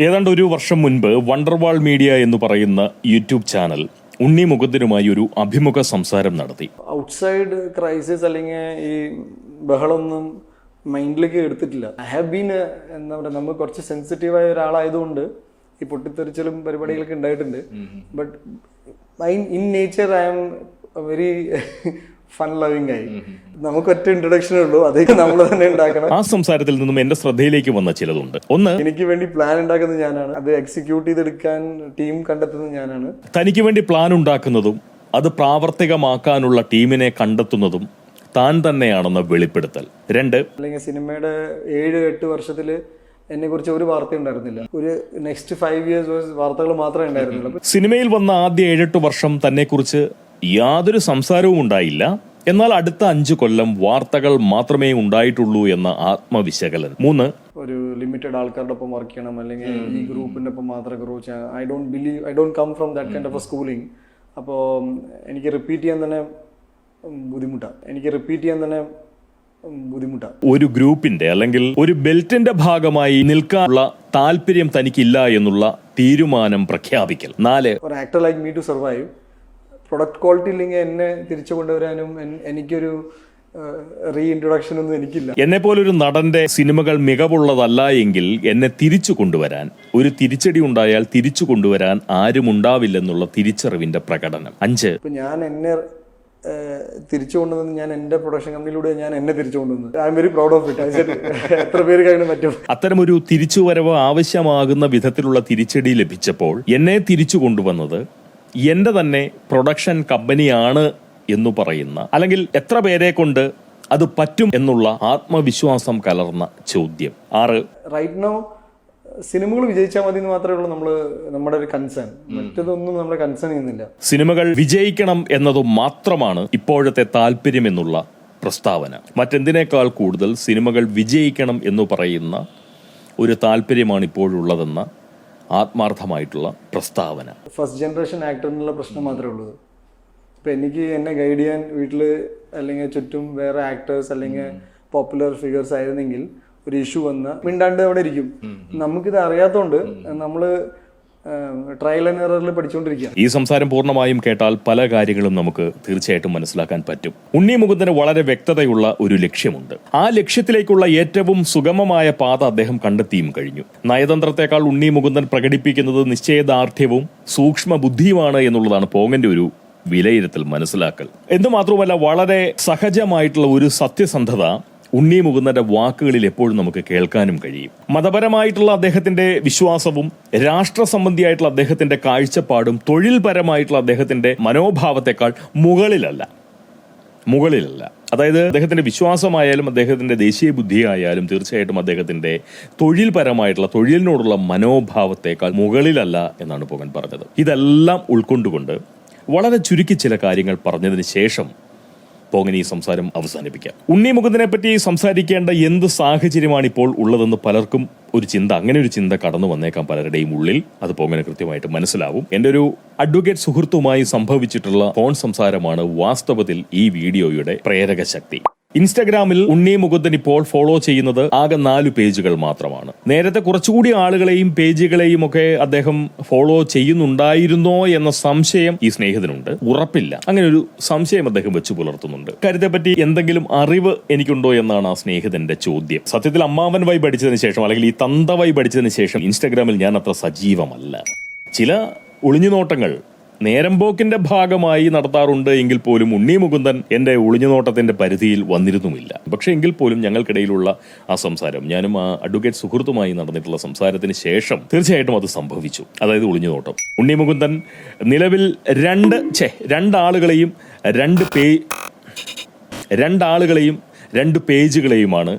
ഏതാണ്ട് ഒരു വർഷം മുൻപ് വണ്ടർവാൾ മീഡിയ എന്ന് പറയുന്ന യൂട്യൂബ് ചാനൽ ഉണ്ണി മുകുന്ദനുമായി ഒരു അഭിമുഖ സംസാരം നടത്തി. ഔട്ട്സൈഡ് ക്രൈസിസ് അല്ലെങ്കിൽ ഈ ബഹളമൊന്നും മൈൻഡിലേക്ക് എടുത്തിട്ടില്ല. ഐ ഹാവ് ബീൻ എന്താ പറയുക, നമ്മൾ കുറച്ച് സെൻസിറ്റീവായ ഒരാളായതുകൊണ്ട് ഈ പൊട്ടിത്തെറിച്ചലും പരിപാടികളൊക്കെ ഉണ്ടായിട്ടുണ്ട്. But in nature I am very fun loving ആയി. നമുക്ക് ഒറ്റ ഇൻട്രൊഡക്ഷനേ ഉള്ളൂ, അതൊക്കെ നമ്മൾ തന്നെ ഉണ്ടാക്കണം. ആ സംസാരത്തിൽ നിന്നും എന്റെ ശ്രദ്ധയിലേക്ക് വന്ന ചിലതുണ്ട്. ഒന്ന്, എനിക്ക് വേണ്ടി പ്ലാൻ ഉണ്ടാക്കുന്നത് ഞാനാണ്, അത് എക്സിക്യൂട്ട് ചെയ്തെടുക്കാൻ ടീം കണ്ടെത്തുന്നത് ഞാനാണ്. തനിക്ക് വേണ്ടി പ്ലാൻ ഉണ്ടാക്കുന്നതും അത് പ്രാവർത്തികമാക്കാനുള്ള ടീമിനെ കണ്ടെത്തുന്നതും താൻ തന്നെയാണെന്ന വെളിപ്പെടുത്തൽ. രണ്ട്, അല്ലെങ്കിൽ സിനിമയുടെ 7-8 വർഷത്തില് എന്നെ കുറിച്ച് ഒരു വാർത്ത ഉണ്ടായിരുന്നില്ല. ഒരു നെക്സ്റ്റ് 5 years വാർത്തകൾ മാത്രമേ ഉണ്ടായിരുന്നുള്ളൂ. സിനിമയിൽ വന്ന ആദ്യ 7-8 വർഷം തന്നെ കുറിച്ച് യാതൊരു സംസാരവും ഉണ്ടായില്ല. എന്നാൽ അടുത്ത 5 കൊല്ലം വാർത്തകൾ മാത്രമേ ഉണ്ടായിട്ടുള്ളൂ എന്ന ആത്മവിശകലനം. 3, ഒരു ലിമിറ്റഡ് ആൾക്കാരുടെ ഒപ്പം വർക്ക് ചെയ്യണം, അല്ലെങ്കിൽ ഈ ഗ്രൂപ്പിന്റെ ഒപ്പം മാത്രം ഗ്രോ ചെയ്യാൻ. I don't come from that kind of a schooling. അപ്പോൾ എനിക്ക് റിപ്പീറ്റ് ചെയ്യാൻ തന്നെ ബുദ്ധിമുട്ടാണ്. ഒരു ഗ്രൂപ്പിന്റെ അല്ലെങ്കിൽ ഒരു ബെൽറ്റിന്റെ ഭാഗമായി നിൽക്കാനുള്ള താല്പര്യം തനിക്കില്ല എന്നുള്ള തീരുമാനം പ്രഖ്യാപിക്കൽ. 4, ഒരു actor like me to survive, product quality ഇല്ലെങ്കിൽ എന്നെ തിരിച്ചു കൊണ്ടുവരാനും എനിക്കൊരു റീ ഇൻട്രൊഡക്ഷൻ ഒന്നും എനിക്കില്ല. എന്നെ പോലൊരു നടന്റെ സിനിമകൾ മികവുള്ളതല്ല എങ്കിൽ എന്നെ തിരിച്ചു കൊണ്ടുവരാൻ, ഒരു തിരിച്ചടി ഉണ്ടായാൽ തിരിച്ചു കൊണ്ടുവരാൻ ആരും ഉണ്ടാവില്ലെന്നുള്ള തിരിച്ചറിവിന്റെ പ്രകടനം. 5, ഇപ്പൊ ഞാൻ എന്നെ തിരിച്ചു കൊണ്ടുവന്നത് ഞാൻ എന്റെ പ്രൊഡക്ഷൻ കമ്പനിയിലൂടെ ഞാൻ എന്നെ തിരിച്ചു കൊണ്ടുവന്നത്. I am very proud of it. എത്ര പേര് കഴിഞ്ഞ പറ്റും. അത്തരമൊരു തിരിച്ചുവരവ് ആവശ്യമാകുന്ന വിധത്തിലുള്ള തിരിച്ചടി ലഭിച്ചപ്പോൾ എന്നെ തിരിച്ചു കൊണ്ടുവന്നത് എന്റെ തന്നെ പ്രൊഡക്ഷൻ കമ്പനിയാണ് എന്ന് പറയുന്ന, അല്ലെങ്കിൽ എത്ര പേരെ കൊണ്ട് അത് പറ്റും എന്നുള്ള ആത്മവിശ്വാസം കലർന്ന ചോദ്യം. 6, റൈറ്റ് നൗ സിനിമകൾ വിജയിച്ചാൽ മതി എന്ന് മാത്രമേ ഉള്ളൂ നമ്മുടെ ഒരു കൺസേൺ. മറ്റതൊന്നും നമ്മുടെ കൺസേൺ ചെയ്യുന്നില്ല. സിനിമകൾ വിജയിക്കണം എന്നതു മാത്രമാണ് ഇപ്പോഴത്തെ താല്പര്യം എന്നുള്ള പ്രസ്താവന. മറ്റെന്തിനേക്കാൾ കൂടുതൽ സിനിമകൾ വിജയിക്കണം എന്ന് പറയുന്ന ഒരു താല്പര്യമാണ് ഇപ്പോഴുള്ളതെന്ന ആത്മാർത്ഥമായിട്ടുള്ള പ്രസ്താവന. ഫസ്റ്റ് ജനറേഷൻ ആക്ടറിനുള്ള പ്രശ്നം മാത്രമേ ഉള്ളൂ. ഇപ്പൊ എനിക്ക് എന്നെ ഗൈഡ് ചെയ്യാൻ വീട്ടില് അല്ലെങ്കിൽ ചുറ്റും വേറെ ആക്ടേഴ്സ് അല്ലെങ്കിൽ പോപ്പുലർ ഫിഗേഴ്സ് ആയിരുന്നെങ്കിൽ ഒരു ഇഷ്യൂ വന്ന് മിണ്ടാണ്ട് അവിടെ ഇരിക്കും. നമുക്കിത് അറിയാത്തോണ്ട് നമ്മള് ട്രയൽ ആൻഡ് എററിൽ പഠിച്ചുകൊണ്ടിരിക്കുക. ഈ സംസാരം പൂർണ്ണമായും കേട്ടാൽ പല കാര്യങ്ങളും നമുക്ക് തീർച്ചയായിട്ടും മനസ്സിലാക്കാൻ പറ്റും. ഉണ്ണി മുകുന്ദന് വളരെ വ്യക്തതയുള്ള ഒരു ലക്ഷ്യമുണ്ട്. ആ ലക്ഷ്യത്തിലേക്കുള്ള ഏറ്റവും സുഗമമായ പാത അദ്ദേഹം കണ്ടെത്തിയും കഴിഞ്ഞു. നയതന്ത്രത്തെക്കാൾ ഉണ്ണി മുകുന്ദൻ പ്രകടിപ്പിക്കുന്നത് നിശ്ചയദാർഢ്യവും സൂക്ഷ്മ ബുദ്ധിയുമാണ് എന്നുള്ളതാണ് പോങ്ങന്റെ ഒരു വിലയിരുത്തൽ, മനസ്സിലാക്കൽ. എന്തുമാത്രമല്ല, വളരെ സഹജമായിട്ടുള്ള ഒരു സത്യസന്ധത ഉണ്ണി മുകുന്ദന്റെ വാക്കുകളിൽ എപ്പോഴും നമുക്ക് കേൾക്കാനും കഴിയും. മതപരമായിട്ടുള്ള അദ്ദേഹത്തിന്റെ വിശ്വാസവും രാഷ്ട്ര സംബന്ധിയായിട്ടുള്ള അദ്ദേഹത്തിന്റെ കാഴ്ചപ്പാടും തൊഴിൽപരമായിട്ടുള്ള അദ്ദേഹത്തിന്റെ മനോഭാവത്തെക്കാൾ മുകളിലല്ല. അതായത് അദ്ദേഹത്തിന്റെ വിശ്വാസമായാലും അദ്ദേഹത്തിന്റെ ദേശീയ ബുദ്ധിയായാലും തീർച്ചയായിട്ടും അദ്ദേഹത്തിന്റെ തൊഴിൽപരമായിട്ടുള്ള തൊഴിലിനോടുള്ള മനോഭാവത്തെക്കാൾ മുകളിലല്ല എന്നാണ് പോകൻ പറഞ്ഞത്. ഇതെല്ലാം ഉൾക്കൊണ്ടുകൊണ്ട് വളരെ ചുരുക്കി ചില കാര്യങ്ങൾ പറഞ്ഞതിന് ശേഷം പോങ്ങൻ ഈ സംസാരം അവസാനിപ്പിക്കാം. ഉണ്ണി മുകുന്ദനെ പറ്റി സംസാരിക്കേണ്ട എന്ത് സാഹചര്യമാണ് ഇപ്പോൾ ഉള്ളതെന്ന് പലർക്കും ഒരു ചിന്ത, അങ്ങനെ ഒരു ചിന്ത കടന്നു വന്നേക്കാം പലരുടെയും ഉള്ളിൽ. അത് പോങ്ങന് കൃത്യമായിട്ട് മനസ്സിലാവും. എന്റെ ഒരു അഡ്വക്കേറ്റ് സുഹൃത്തുമായി സംഭവിച്ചിട്ടുള്ള ഫോൺ സംസാരമാണ് വാസ്തവത്തിൽ ഈ വീഡിയോയുടെ പ്രേരക ശക്തി. ഇൻസ്റ്റഗ്രാമിൽ ഉണ്ണി മുകുന്ദൻ ഇപ്പോൾ ഫോളോ ചെയ്യുന്നത് ആകെ 4 പേജുകൾ മാത്രമാണ്. നേരത്തെ കുറച്ചുകൂടി ആളുകളെയും പേജുകളെയും ഒക്കെ അദ്ദേഹം ഫോളോ ചെയ്യുന്നുണ്ടായിരുന്നോ എന്ന സംശയം ഈ സ്നേഹിതനുണ്ട്. ഉറപ്പില്ല, അങ്ങനെ ഒരു സംശയം അദ്ദേഹം വെച്ചു പുലർത്തുന്നുണ്ട്. കാര്യത്തെപ്പറ്റി എന്തെങ്കിലും അറിവ് എനിക്കുണ്ടോ എന്നാണ് ആ സ്നേഹിതന്റെ ചോദ്യം. സത്യത്തിൽ അമ്മാവൻ വൈബ് അടിച്ചതിന് ശേഷം, അല്ലെങ്കിൽ ഈ തന്ത വൈബ് അടിച്ചതിന് ശേഷം ഇൻസ്റ്റഗ്രാമിൽ ഞാൻ അത്ര സജീവമല്ല. ചില ഒളിഞ്ഞുനോട്ടങ്ങൾ നേരമ്പോക്കിന്റെ ഭാഗമായി നടത്താറുണ്ട് എങ്കിൽ പോലും ഉണ്ണി മുകുന്ദൻ എന്റെ ഒളിഞ്ഞുനോട്ടത്തിന്റെ പരിധിയിൽ വന്നിരുന്നുമില്ല. പക്ഷെ എങ്കിൽ പോലും ഞങ്ങൾക്കിടയിലുള്ള ആ സംസാരം, ഞാനും ആ അഡ്വക്കേറ്റ് സുഹൃത്തുമായി നടന്നിട്ടുള്ള സംസാരത്തിന് ശേഷം തീർച്ചയായിട്ടും അത് സംഭവിച്ചു. അതായത് ഒളിഞ്ഞുനോട്ടം. ഉണ്ണി മുകുന്ദൻ നിലവിൽ രണ്ട് പേജുകളെയുമാണ്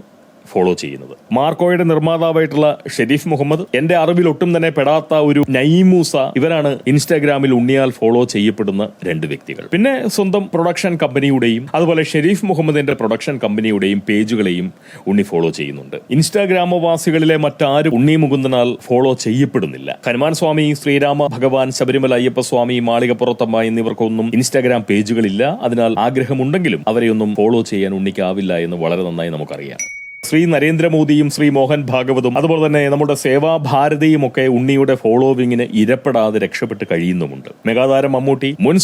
ഫോളോ ചെയ്യുന്നത്. മാർക്കോയുടെ നിർമ്മാതാവായിട്ടുള്ള ഷെരീഫ് മുഹമ്മദ്, എന്റെ അറിവിൽ ഒട്ടും തന്നെ പെടാത്ത ഒരു നൈമൂസ, ഇവരാണ് ഇൻസ്റ്റാഗ്രാമിൽ ഉണ്ണിയാൽ ഫോളോ ചെയ്യപ്പെടുന്ന 2 വ്യക്തികൾ. പിന്നെ സ്വന്തം പ്രൊഡക്ഷൻ കമ്പനിയുടെയും അതുപോലെ ഷെരീഫ് മുഹമ്മദിന്റെ പ്രൊഡക്ഷൻ കമ്പനിയുടെയും പേജുകളെയും ഉണ്ണി ഫോളോ ചെയ്യുന്നുണ്ട്. ഇൻസ്റ്റാഗ്രാമവാസികളിലെ മറ്റാരും ഉണ്ണി മുകുന്ദനാൽ ഫോളോ ചെയ്യപ്പെടുന്നില്ല. ഹനുമാൻ സ്വാമി, ശ്രീരാമ ഭഗവാൻ, ശബരിമല അയ്യപ്പ സ്വാമി, മാളികപ്പുറത്തമ്മ എന്നിവർക്കൊന്നും ഇൻസ്റ്റാഗ്രാം പേജുകളില്ല. അതിനാൽ ആഗ്രഹമുണ്ടെങ്കിലും അവരെയൊന്നും ഫോളോ ചെയ്യാൻ ഉണ്ണിക്കാവില്ല എന്ന് വളരെ നന്നായി നമുക്കറിയാം. ശ്രീ നരേന്ദ്രമോദിയും ശ്രീ മോഹൻ ഭാഗവതും അതുപോലെ തന്നെ നമ്മുടെ സേവാഭാരതിയും ഒക്കെ ഉണ്ണിയുടെ ഫോളോവിങ്ങിന് ഇരപ്പെടാതെ രക്ഷപ്പെട്ട് കഴിയുന്നുമുണ്ട്. മെഗാതാരം മമ്മൂട്ടി, മുൻ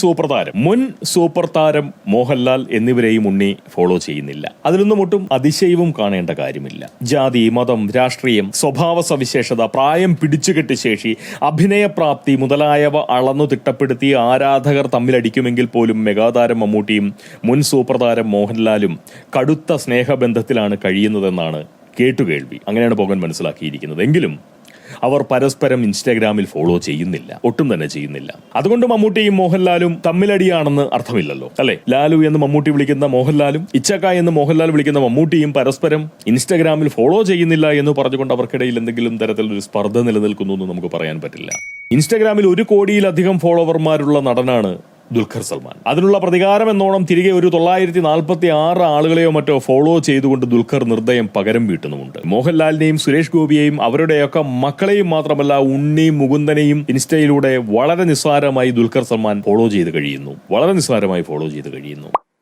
സൂപ്പർ താരം മോഹൻലാൽ എന്നിവരെയും ഉണ്ണി ഫോളോ ചെയ്യുന്നില്ല. അതിലൊന്നും ഒട്ടും അതിശയവും കാണേണ്ട കാര്യമില്ല. ജാതി, മതം, രാഷ്ട്രീയം, സ്വഭാവ സവിശേഷത, പ്രായം, പിടിച്ചുകെട്ട് ശേഷി, അഭിനയപ്രാപ്തി മുതലായവ അളന്നു തിട്ടപ്പെടുത്തി ആരാധകർ തമ്മിലടിക്കുമെങ്കിൽ പോലും മെഗാതാരം മമ്മൂട്ടിയും മുൻ സൂപ്പർ താരം മോഹൻലാലും കടുത്ത സ്നേഹബന്ധത്തിലാണ് കഴിയുന്നത് എന്നാണ് കേട്ടുകേൾവി. അങ്ങനെയാണ് പോകൻ മനസ്സിലാക്കിയിരിക്കുന്നത്. എങ്കിലും അവർ പരസ്പരം ഇൻസ്റ്റാഗ്രാമിൽ ഫോളോ ചെയ്യുന്നില്ല, ഒട്ടും തന്നെ ചെയ്യുന്നില്ല. അതുകൊണ്ട് മമ്മൂട്ടിയും മോഹൻലാലും തമ്മിലടിയാണെന്ന് അർത്ഥമില്ലല്ലോ, അല്ലെ? ലാലു എന്ന് മമ്മൂട്ടി വിളിക്കുന്ന മോഹൻലാലും ഇച്ചക്ക എന്ന് മോഹൻലാൽ വിളിക്കുന്ന മമ്മൂട്ടിയും പരസ്പരം ഇൻസ്റ്റാഗ്രാമിൽ ഫോളോ ചെയ്യുന്നില്ല എന്ന് പറഞ്ഞുകൊണ്ട് അവർക്കിടയിൽ എന്തെങ്കിലും തരത്തിലൊരു സ്പർദ്ധ നിലനിൽക്കുന്നു എന്ന് നമുക്ക് പറയാൻ പറ്റില്ല. ഇൻസ്റ്റാഗ്രാമിൽ 1 കോടിയിലധികം ഫോളോവർമാരുള്ള നടനാണ് ദുൽഖർ സൽമാൻ. അതിനുള്ള പ്രതികാരം എന്നോണം തിരികെ ഒരു 946 ആളുകളെയോ മറ്റോ ഫോളോ ചെയ്തുകൊണ്ട് ദുൽഖർ നിർദ്ദയം പകരം വീട്ടുന്നുമുണ്ട്. മോഹൻലാലിനെയും സുരേഷ് ഗോപിയെയും അവരുടെയൊക്കെ മക്കളെയും മാത്രമല്ല ഉണ്ണിയും മുകുന്ദനെയും ഇൻസ്റ്റയിലൂടെ വളരെ നിസ്സാരമായി ദുൽഖർ സൽമാൻ ഫോളോ ചെയ്ത് കഴിയുന്നു.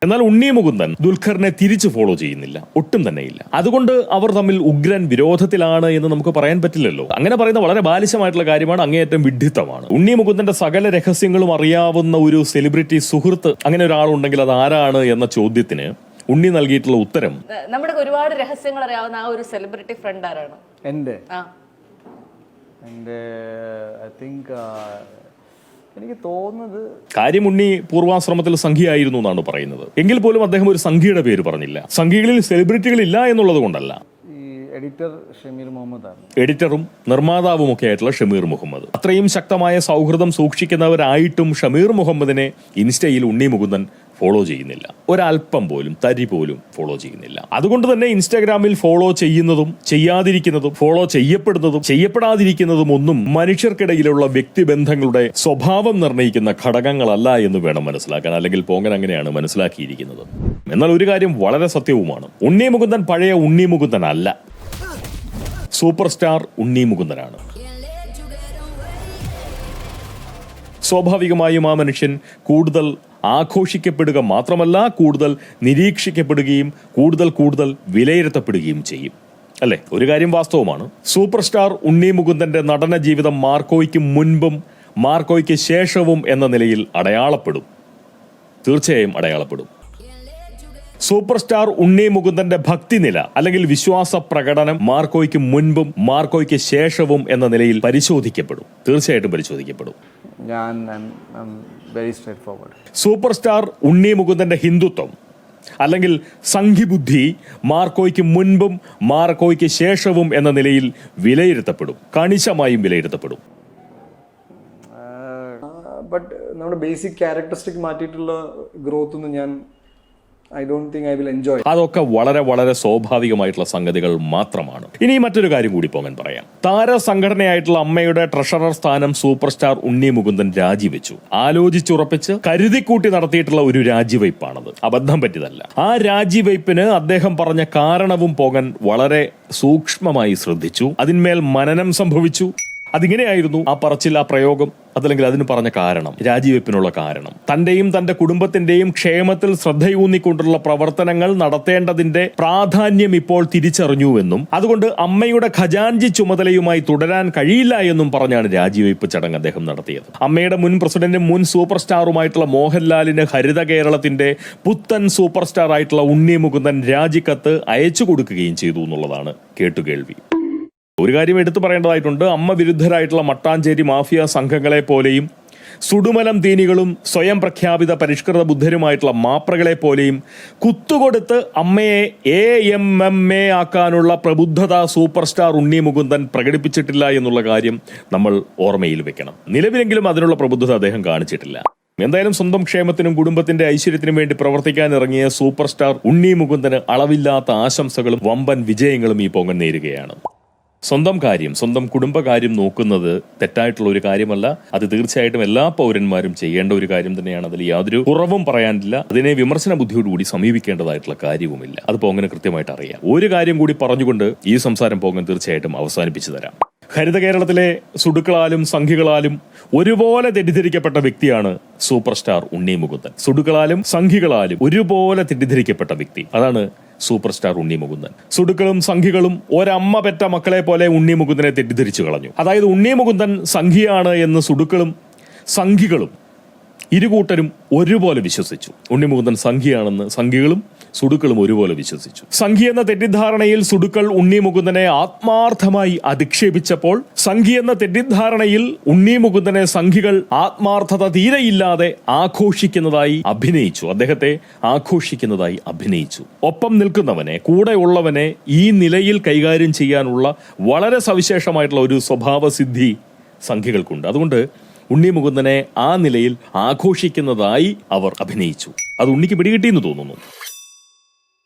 എന്നാൽ ഉണ്ണി മുകുന്ദൻ ദുൽഖറിനെ തിരിച്ചു ഫോളോ ചെയ്യുന്നില്ല, ഒട്ടും തന്നെയില്ല. അതുകൊണ്ട് അവർ തമ്മിൽ ഉഗ്രൻ വിരോധത്തിലാണ് എന്ന് നമുക്ക് പറയാൻ പറ്റില്ലല്ലോ. അങ്ങനെ പറയുന്ന വളരെ ബാലിശമായിട്ടുള്ള കാര്യമാണ്, അങ്ങേയറ്റം വിഡ്ഢിത്തമാണ്. ഉണ്ണി മുകുന്ദന്റെ സകല രഹസ്യങ്ങളും അറിയാവുന്ന ഒരു സെലിബ്രിറ്റി സുഹൃത്ത് അങ്ങനെ ഒരാളുണ്ടെങ്കിൽ അത് ആരാണ് എന്ന ചോദ്യത്തിന് ഉണ്ണി നൽകിയിട്ടുള്ള ഉത്തരം, നമ്മുടെ ഒരുപാട് രഹസ്യങ്ങൾ അറിയാവുന്ന ആ ഒരു സെലിബ്രിറ്റി ഫ്രണ്ട് ആരാണ്? എൻ്റെ ഐ തിങ്ക് എനിക്ക് തോന്നുന്നത് കാര്യം ഉണ്ണി പൂർവാശ്രമത്തിൽ സംഘിയായിരുന്നു എന്നാണ് പറയുന്നത്. എങ്കിൽ പോലും അദ്ദേഹം ഒരു സംഘിയുടെ പേര് പറഞ്ഞില്ല. സംഘികളിൽ സെലിബ്രിറ്റികളില്ല എന്നുള്ളത് കൊണ്ടല്ല. ഈ എഡിറ്റർ ഷമീർ മുഹമ്മദ് ആണ്. എഡിറ്ററും നിർമ്മാതാവും ഒക്കെ ആയിട്ടുള്ള ഷമീർ മുഹമ്മദ്. അത്രയും ശക്തമായ സൗഹൃദം സൂക്ഷിക്കുന്നവരായിട്ടും ഷമീർ മുഹമ്മദിനെ ഇൻസ്റ്റയിൽ ഉണ്ണി മുകുന്ദൻ ഫോളോ ചെയ്യുന്നില്ല. ഒരല്പം പോലും, തരി പോലും ഫോളോ ചെയ്യുന്നില്ല. അതുകൊണ്ട് തന്നെ ഇൻസ്റ്റാഗ്രാമിൽ ഫോളോ ചെയ്യുന്നതും ചെയ്യാതിരിക്കുന്നതും ഫോളോ ചെയ്യപ്പെടുന്നതും ചെയ്യപ്പെടാതിരിക്കുന്നതും ഒന്നും മനുഷ്യർക്കിടയിലുള്ള വ്യക്തിബന്ധങ്ങളുടെ സ്വഭാവം നിർണ്ണയിക്കുന്ന ഘടകങ്ങളല്ല എന്ന് വേണം മനസ്സിലാക്കാൻ. അല്ലെങ്കിൽ പോങ്ങൻ അങ്ങനെയാണ് മനസ്സിലാക്കിയിരിക്കുന്നത്. എന്നാൽ ഒരു കാര്യം വളരെ സത്യവുമാണ്, ഉണ്ണി മുകുന്ദൻ പഴയ ഉണ്ണി മുകുന്ദൻ അല്ല, സൂപ്പർ സ്റ്റാർ ഉണ്ണി മുകുന്ദനാണ്. സ്വാഭാവികമായും ആ മനുഷ്യൻ കൂടുതൽ ആഘോഷിക്കപ്പെടുക മാത്രമല്ല, കൂടുതൽ നിരീക്ഷിക്കപ്പെടുകയും കൂടുതൽ വിലയിരുത്തപ്പെടുകയും ചെയ്യും, അല്ലെ? ഒരു കാര്യം വാസ്തവമാണ്, സൂപ്പർ സ്റ്റാർ ഉണ്ണി മുകുന്ദന്റെ നടന ജീവിതം മാർക്കോയ്ക്ക് മുൻപും മാർക്കോയ്ക്ക് ശേഷവും എന്ന നിലയിൽ അടയാളപ്പെടും, തീർച്ചയായും അടയാളപ്പെടും. സൂപ്പർ സ്റ്റാർ ഉണ്ണി മുകുന്ദന്റെ ഭക്തിനില അല്ലെങ്കിൽ വിശ്വാസ പ്രകടനം മാർക്കോയ്ക്ക് മുൻപും മാർക്കോയ്ക്ക് ശേഷവും എന്ന നിലയിൽ പരിശോധിക്കപ്പെടും, തീർച്ചയായിട്ടും പരിശോധിക്കപ്പെടും. സൂപ്പർ സ്റ്റാർ ഉണ്ണി മുകുന്ദന്റെ ഹിന്ദുത്വം അല്ലെങ്കിൽ സംഘിബുദ്ധി മാർക്കോയ്ക്ക് മുൻപും മാർക്കോയ്ക്ക് ശേഷവും എന്ന നിലയിൽ വിലയിരുത്തപ്പെടും, കണിശമായും വിലയിരുത്തപ്പെടും. ബട്ട് നമ്മുടെ ബേസിക് ക്യാരക്ടറിസ്റ്റിക് മാറ്റിയിട്ടുള്ള ഗ്രോത്ത് ഒന്നും ഞാൻ I don't think I will enjoy. അതൊക്കെ വളരെ സ്വാഭാവികമായിട്ടുള്ള സംഗതികൾ മാത്രമാണ്. ഇനി മറ്റൊരു കാര്യം കൂടി പോകാൻ പറയാം. താരസംഘടനയായിട്ടുള്ള അമ്മയുടെ ട്രഷറർ സ്ഥാനം സൂപ്പർ സ്റ്റാർ ഉണ്ണി മുകുന്ദൻ രാജിവെച്ചു. ആലോചിച്ചുറപ്പിച്ച് കരുതിക്കൂട്ടി നടത്തിയിട്ടുള്ള ഒരു രാജിവയ്പ്പാണത്, അബദ്ധം പറ്റിയതല്ല. ആ രാജിവയ്പ്പിന് അദ്ദേഹം പറഞ്ഞ കാരണവും പോകാൻ വളരെ സൂക്ഷ്മമായി ശ്രദ്ധിച്ചു, അതിന്മേൽ മനനം സംഭവിച്ചു. അതിങ്ങനെയായിരുന്നു ആ പറച്ചിൽ, ആ പ്രയോഗം, അതല്ലെങ്കിൽ അതിന് പറഞ്ഞ കാരണം, രാജിവെപ്പിനുള്ള കാരണം. തന്റെയും തന്റെ കുടുംബത്തിന്റെയും ക്ഷേമത്തിൽ ശ്രദ്ധയൂന്നിക്കൊണ്ടുള്ള പ്രവർത്തനങ്ങൾ നടത്തേണ്ടതിന്റെ പ്രാധാന്യം ഇപ്പോൾ തിരിച്ചറിഞ്ഞുവെന്നും അതുകൊണ്ട് അമ്മയുടെ ഖജാൻജി ചുമതലയുമായി തുടരാൻ കഴിയില്ല എന്നും പറഞ്ഞാണ് രാജിവെപ്പ് ചടങ്ങ് അദ്ദേഹം നടത്തിയത്. അമ്മയുടെ മുൻ പ്രസിഡന്റും മുൻ സൂപ്പർ സ്റ്റാറുമായിട്ടുള്ള മോഹൻലാലിന് ഹരിത കേരളത്തിന്റെ പുത്തൻ സൂപ്പർ സ്റ്റാർ ആയിട്ടുള്ള ഉണ്ണി മുകുന്ദൻ രാജിക്കത്ത് അയച്ചു കൊടുക്കുകയും ചെയ്തു എന്നുള്ളതാണ് കേട്ടുകേൾവി. ഒരു കാര്യം എടുത്തു പറയേണ്ടതായിട്ടുണ്ട്, അമ്മ വിരുദ്ധരായിട്ടുള്ള മട്ടാഞ്ചേരി മാഫിയ സംഘങ്ങളെ പോലെയും സുടുമലം തീനികളും സ്വയം പ്രഖ്യാപിത പരിഷ്കൃത ബുദ്ധരുമായിട്ടുള്ള മാപ്രകളെ പോലെയും കുത്തുകൊടുത്ത് അമ്മയെ AMMA ആക്കാനുള്ള പ്രബുദ്ധത സൂപ്പർ സ്റ്റാർ ഉണ്ണി മുകുന്ദൻ പ്രകടിപ്പിച്ചിട്ടില്ല എന്നുള്ള കാര്യം നമ്മൾ ഓർമ്മയിൽ വെക്കണം. നിലവിലെങ്കിലും അതിനുള്ള പ്രബുദ്ധത അദ്ദേഹം കാണിച്ചിട്ടില്ല. എന്തായാലും സ്വന്തം ക്ഷേമത്തിനും കുടുംബത്തിന്റെ ഐശ്വര്യത്തിനും വേണ്ടി പ്രവർത്തിക്കാൻ ഇറങ്ങിയ സൂപ്പർ സ്റ്റാർ ഉണ്ണി മുകുന്ദന് അളവില്ലാത്ത ആശംസകളും വമ്പൻ വിജയങ്ങളും ഈ പൊങ്ങൻ നേരുകയാണ്. സ്വന്തം കാര്യം, സ്വന്തം കുടുംബകാര്യം നോക്കുന്നത് തെറ്റായിട്ടുള്ള ഒരു കാര്യമല്ല. അത് തീർച്ചയായിട്ടും എല്ലാ പൗരന്മാരും ചെയ്യേണ്ട ഒരു കാര്യം തന്നെയാണ്. അതിൽ യാതൊരു കുറവും പറയാനില്ല. അതിനെ വിമർശന ബുദ്ധിയോടുകൂടി സമീപിക്കേണ്ടതായിട്ടുള്ള കാര്യവുമില്ല. അത് പോങ്ങന് കൃത്യമായിട്ട് അറിയാം. ഒരു കാര്യം കൂടി പറഞ്ഞുകൊണ്ട് ഈ സംസാരം പോങ്ങൻ തീർച്ചയായിട്ടും അവസാനിപ്പിച്ചു തരാം. ഹരിത കേരളത്തിലെ സുടുക്കളാലും സംഘികളാലും ഒരുപോലെ തെറ്റിദ്ധരിക്കപ്പെട്ട വ്യക്തിയാണ് സൂപ്പർ സ്റ്റാർ ഉണ്ണി മുകുന്ദൻ. സുടുക്കളാലും സംഘികളാലും ഒരുപോലെ തെറ്റിദ്ധരിക്കപ്പെട്ട വ്യക്തി, അതാണ് സൂപ്പർ സ്റ്റാർ ഉണ്ണി മുകുന്ദൻ. സുടുക്കളും സംഘികളും ഒരമ്മ പെറ്റ മക്കളെ പോലെ ഉണ്ണി മുകുന്ദനെ തെറ്റിദ്ധരിച്ചു കളഞ്ഞു. അതായത് ഉണ്ണി മുകുന്ദൻ സംഘിയാണ് എന്ന് സുടുക്കളും സംഘികളും ഇരുകൂട്ടരും ഒരുപോലെ വിശ്വസിച്ചു. ഉണ്ണി മുകുന്ദൻ സംഘിയാണെന്ന് സംഘികളും സുടുക്കളും ഒരുപോലെ വിശ്വസിച്ചു. സംഘി എന്ന തെറ്റിദ്ധാരണയിൽ സുടുക്കൾ ഉണ്ണി മുകുന്ദനെ ആത്മാർത്ഥമായി അധിക്ഷേപിച്ചപ്പോൾ സംഘി എന്ന തെറ്റിദ്ധാരണയിൽ ഉണ്ണി മുകുന്ദനെ സംഘികൾ ആത്മാർത്ഥത തീരെയില്ലാതെ ആഘോഷിക്കുന്നതായി അഭിനയിച്ചു. അദ്ദേഹത്തെ ആഘോഷിക്കുന്നതായി അഭിനയിച്ചു. ഒപ്പം നിൽക്കുന്നവനെ, കൂടെ ഉള്ളവനെ ഈ നിലയിൽ കൈകാര്യം ചെയ്യാനുള്ള വളരെ സവിശേഷമായിട്ടുള്ള ഒരു സ്വഭാവസിദ്ധി സംഘികൾക്കുണ്ട്. അതുകൊണ്ട് ഉണ്ണി മുകുന്ദനെ ആ നിലയിൽ ആഘോഷിക്കുന്നതായി അവർ അഭിനയിച്ചു. അത് ഉണ്ണിക്ക് പിടികിട്ടിയെന്ന് തോന്നുന്നു.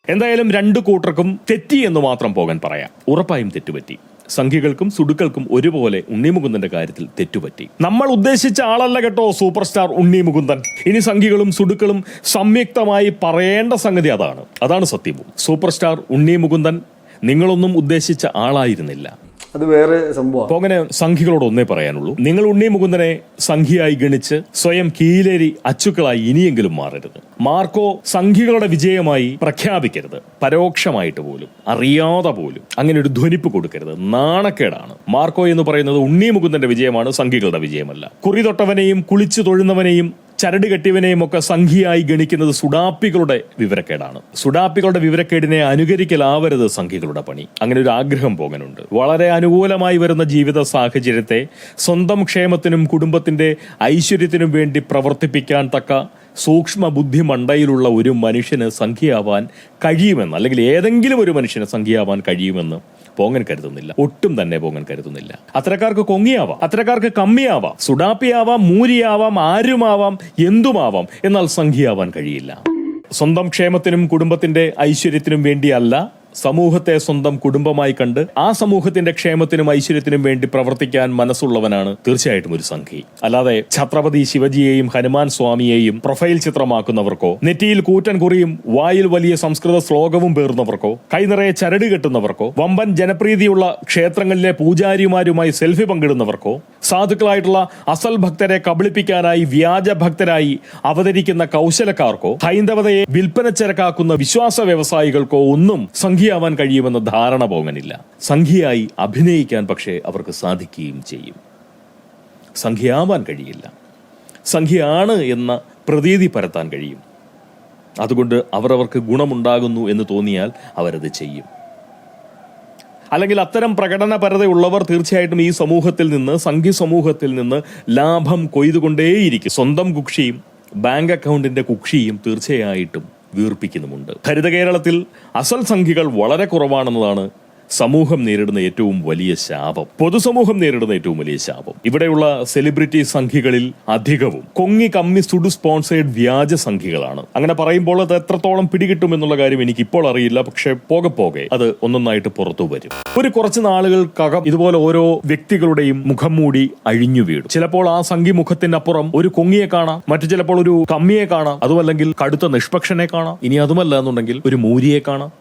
എന്തായാലും രണ്ടു കൂട്ടർക്കും തെറ്റി എന്ന് മാത്രം പോകാൻ പറയാം. ഉറപ്പായും തെറ്റുപറ്റി. സംഘികൾക്കും സുടുക്കൾക്കും ഒരുപോലെ ഉണ്ണി മുകുന്ദന്റെ കാര്യത്തിൽ തെറ്റുപറ്റി. നമ്മൾ ഉദ്ദേശിച്ച ആളല്ല കേട്ടോ സൂപ്പർ സ്റ്റാർ ഉണ്ണി മുകുന്ദൻ. ഇനി സംഘികളും സുടുക്കളും സംയുക്തമായി പറയേണ്ട സംഗതി അതാണ് സത്യവും. സൂപ്പർ സ്റ്റാർ ഉണ്ണി മുകുന്ദൻ നിങ്ങളൊന്നും ഉദ്ദേശിച്ച ആളായിരുന്നില്ല. അത് വേറെ സംഭവം. അപ്പൊ അങ്ങനെ സംഘികളോട് ഒന്നേ പറയാനുള്ളൂ, നിങ്ങൾ ഉണ്ണി മുകുന്ദനെ സംഘിയായി ഗണിച്ച് സ്വയം കീലേരി അച്ചുക്കളായി ഇനിയെങ്കിലും മാറരുത്. മാർക്കോ സംഘികളുടെ വിജയമായി പ്രഖ്യാപിക്കരുത്. പരോക്ഷമായിട്ട് പോലും, അറിയാതെ പോലും അങ്ങനെ ഒരു ധ്വനിപ്പ് കൊടുക്കരുത്. നാണക്കേടാണ്. മാർക്കോ എന്ന് പറയുന്നത് ഉണ്ണി മുകുന്ദന്റെ വിജയമാണ്, സംഘികളുടെ വിജയമല്ല. കുറി തൊട്ടവനെയും കുളിച്ചു തൊഴുന്നവനെയും ചരട് കെട്ടിയവനെയും ഒക്കെ സംഘിയായി ഗണിക്കുന്നത് സുഡാപ്പികളുടെ വിവരക്കേടാണ്. സുഡാപ്പികളുടെ വിവരക്കേടിനെ അനുകരിക്കലാവരുത് സംഘികളുടെ പണി. അങ്ങനെ ഒരു ആഗ്രഹം പോകാനുണ്ട്. വളരെ അനുകൂലമായി വരുന്ന ജീവിത സാഹചര്യത്തെ സ്വന്തം ക്ഷേമത്തിനും കുടുംബത്തിന്റെ ഐശ്വര്യത്തിനും വേണ്ടി പ്രവർത്തിപ്പിക്കാൻ തക്ക സൂക്ഷ്മ ബുദ്ധി മണ്ടയിലുള്ള ഒരു മനുഷ്യന് സംഖ്യയാവാൻ കഴിയുമെന്ന്, അല്ലെങ്കിൽ ഏതെങ്കിലും ഒരു മനുഷ്യന് സംഖ്യയാവാൻ കഴിയുമെന്ന് പോങ്ങൻ കരുതുന്നില്ല. ഒട്ടും തന്നെ പോങ്ങൻ കരുതുന്നില്ല. അത്തരക്കാർക്ക് കൊങ്ങിയാവാം, അത്തരക്കാർക്ക് കമ്മിയാവാം, സുഡാപ്പിയാവാം, മൂരിയാവാം, ആരുമാവാം, എന്തുമാവാം. എന്നാൽ സംഖ്യയാവാൻ കഴിയില്ല. സ്വന്തം ക്ഷേമത്തിനും കുടുംബത്തിന്റെ ഐശ്വര്യത്തിനും വേണ്ടിയല്ല, സമൂഹത്തെ സ്വന്തം കുടുംബമായി കണ്ട് ആ സമൂഹത്തിന്റെ ക്ഷേമത്തിനും ഐശ്വര്യത്തിനും വേണ്ടി പ്രവർത്തിക്കാൻ മനസ്സുള്ളവനാണ് തീർച്ചയായിട്ടും ഒരു സംഘി. അല്ലാതെ ഛത്രപതി ശിവജിയെയും ഹനുമാൻ സ്വാമിയെയും പ്രൊഫൈൽ ചിത്രമാക്കുന്നവർക്കോ, നെറ്റിയിൽ കൂറ്റൻ കുറിയും വായിൽ വലിയ സംസ്കൃത ശ്ലോകവും പേർന്നവർക്കോ, കൈനിറയെ ചരട് കെട്ടുന്നവർക്കോ, വമ്പൻ ജനപ്രീതിയുള്ള ക്ഷേത്രങ്ങളിലെ പൂജാരിമാരുമായി സെൽഫി പങ്കിടുന്നവർക്കോ, സാധുക്കളായിട്ടുള്ള അസൽ ഭക്തരെ കബളിപ്പിക്കാനായി വ്യാജ ഭക്തരായി അവതരിക്കുന്ന കൗശലക്കാർക്കോ, ഹൈന്ദവതയെ വിൽപ്പനച്ചരക്കാക്കുന്ന വിശ്വാസ വ്യവസായികൾക്കോ ഒന്നും സംഘിയാവാൻ കഴിയുമെന്ന ധാരണ പോകാനില്ല. സംഘിയായി അഭിനയിക്കാൻ പക്ഷേ അവർക്ക് സാധിക്കുകയും ചെയ്യും. സംഘിയാവാൻ കഴിയില്ല. സംഘിയാണ് എന്ന പ്രതീതി പരത്താൻ കഴിയും. അതുകൊണ്ട് അവർക്ക് ഗുണമുണ്ടാകുന്നു എന്ന് തോന്നിയാൽ അവരത് ചെയ്യും. അല്ലെങ്കിൽ അത്തരം പ്രകടനപരതയുള്ളവർ തീർച്ചയായിട്ടും ഈ സമൂഹത്തിൽ നിന്ന്, സംഘി സമൂഹത്തിൽ നിന്ന് ലാഭം കൊയ്തുകൊണ്ടേയിരിക്കും. സ്വന്തം കുക്ഷിയും ബാങ്ക് അക്കൗണ്ടിന്റെ കുക്ഷിയും തീർച്ചയായിട്ടും വീർപ്പിക്കുന്നുമുണ്ട്. ഹരിത കേരളത്തിൽ അസൽ സംഖ്യകൾ വളരെ കുറവാണെന്നതാണ് സമൂഹം നേരിടുന്ന ഏറ്റവും വലിയ ശാപം. പൊതുസമൂഹം നേരിടുന്ന ഏറ്റവും വലിയ ശാപം. ഇവിടെയുള്ള സെലിബ്രിറ്റി സംഖ്യകളിൽ അധികവും കൊങ്ങി കമ്മി സുഡു സ്പോൺസേഡ് വ്യാജ സംഖ്യകളാണ്. അങ്ങനെ പറയുമ്പോൾ അത് എത്രത്തോളം പിടികിട്ടും എന്നുള്ള കാര്യം എനിക്ക് ഇപ്പോൾ അറിയില്ല. പക്ഷെ പോകെ പോകെ അത് ഒന്നൊന്നായിട്ട് പുറത്തു വരും. ഒരു കുറച്ച് നാളുകൾക്കകം ഇതുപോലെ ഓരോ വ്യക്തികളുടെയും മുഖം മൂടി അഴിഞ്ഞു വീഴും. ചിലപ്പോൾ ആ സംഖ്യ മുഖത്തിനപ്പുറം ഒരു കൊങ്ങിയെ കാണാം, മറ്റു ചിലപ്പോൾ ഒരു കമ്മിയെ കാണാം, അതുമല്ലെങ്കിൽ കടുത്ത നിഷ്പക്ഷനെ കാണാം, ഇനി അതുമല്ല എന്നുണ്ടെങ്കിൽ ഒരു മൂരിയെ കാണാം,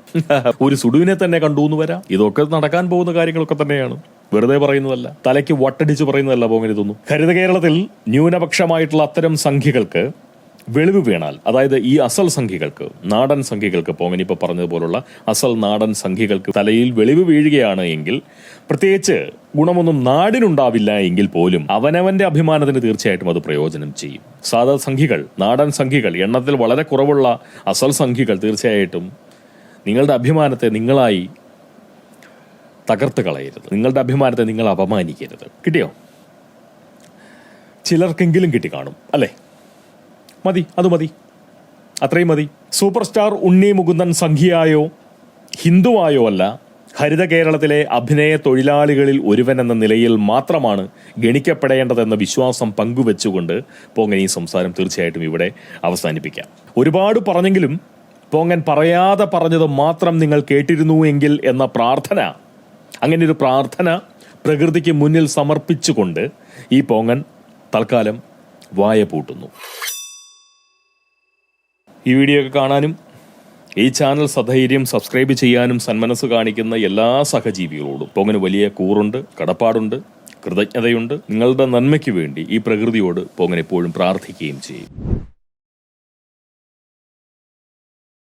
ഒരു സുഡുവിനെ തന്നെ കണ്ടു എന്ന് വരാം. ഇതൊക്കെ നടക്കാൻ പോകുന്ന കാര്യങ്ങളൊക്കെ തന്നെയാണ്. വെറുതെ പറയുന്നതല്ല, തലയ്ക്ക് വട്ടടിച്ച് പറയുന്നതല്ല പോകരുത് തോന്നുന്നു. ഹരിത കേരളത്തിൽ ന്യൂനപക്ഷമായിട്ടുള്ള അത്തരം സംഖ്യകൾക്ക് വെളിവ് വീണാൽ, അതായത് ഈ അസൽ സംഖ്യകൾക്ക്, നാടൻ സംഖ്യകൾക്ക്, പോങ്ങനിപ്പോ പറഞ്ഞതുപോലുള്ള അസൽ നാടൻ സംഖ്യകൾക്ക് തലയിൽ വെളിവ് വീഴുകയാണ് എങ്കിൽ, പ്രത്യേകിച്ച് ഗുണമൊന്നും നാടിനുണ്ടാവില്ല എങ്കിൽ പോലും അവനവന്റെ അഭിമാനത്തിന് തീർച്ചയായിട്ടും അത് പ്രയോജനം ചെയ്യും. സാധാ സംഖ്യകൾ, നാടൻ സംഖ്യകൾ, എണ്ണത്തിൽ വളരെ കുറവുള്ള അസൽ സംഖ്യകൾ തീർച്ചയായിട്ടും നിങ്ങളുടെ അഭിമാനത്തെ നിങ്ങളായി തകർത്ത് കളയരുത്. നിങ്ങളുടെ അഭിമാനത്തെ നിങ്ങൾ അപമാനിക്കരുത്. കിട്ടിയോ? ചിലർക്കെങ്കിലും കിട്ടി കാണും അല്ലേ? മതി, അത് മതി, അത്രയും മതി. സൂപ്പർ സ്റ്റാർ ഉണ്ണി മുകുന്ദൻ സംഘിയായോ ഹിന്ദുവായോ അല്ല, ഹരിത കേരളത്തിലെ അഭിനയ തൊഴിലാളികളിൽ ഒരുവൻ എന്ന നിലയിൽ മാത്രമാണ് ഗണിക്കപ്പെടേണ്ടതെന്ന വിശ്വാസം പങ്കുവെച്ചുകൊണ്ട് പോങ്ങൻ ഈ സംസാരം തീർച്ചയായിട്ടും ഇവിടെ അവസാനിപ്പിക്കാം. ഒരുപാട് പറഞ്ഞെങ്കിലും പോങ്ങൻ പറയാതെ പറഞ്ഞത് മാത്രം നിങ്ങൾ കേട്ടിരുന്നു എങ്കിൽ എന്ന പ്രാർത്ഥന, അങ്ങനെ ഒരു പ്രാർത്ഥന പ്രകൃതിക്ക് മുന്നിൽ സമർപ്പിച്ചുകൊണ്ട് ഈ പോങ്ങൻ തൽക്കാലം വായ പൂട്ടുന്നു. ഈ വീഡിയോ ഒക്കെ കാണാനും ഈ ചാനൽ സധൈര്യം സബ്സ്ക്രൈബ് ചെയ്യാനും സന്മനസ് കാണിക്കുന്ന എല്ലാ സഹജീവികളോടും പോങ്ങന് വലിയ കൂറുണ്ട്, കടപ്പാടുണ്ട്, കൃതജ്ഞതയുണ്ട്. നിങ്ങളുടെ നന്മയ്ക്ക് വേണ്ടി ഈ പ്രകൃതിയോട് പോങ്ങൻ എപ്പോഴും പ്രാർത്ഥിക്കുകയും ചെയ്യും.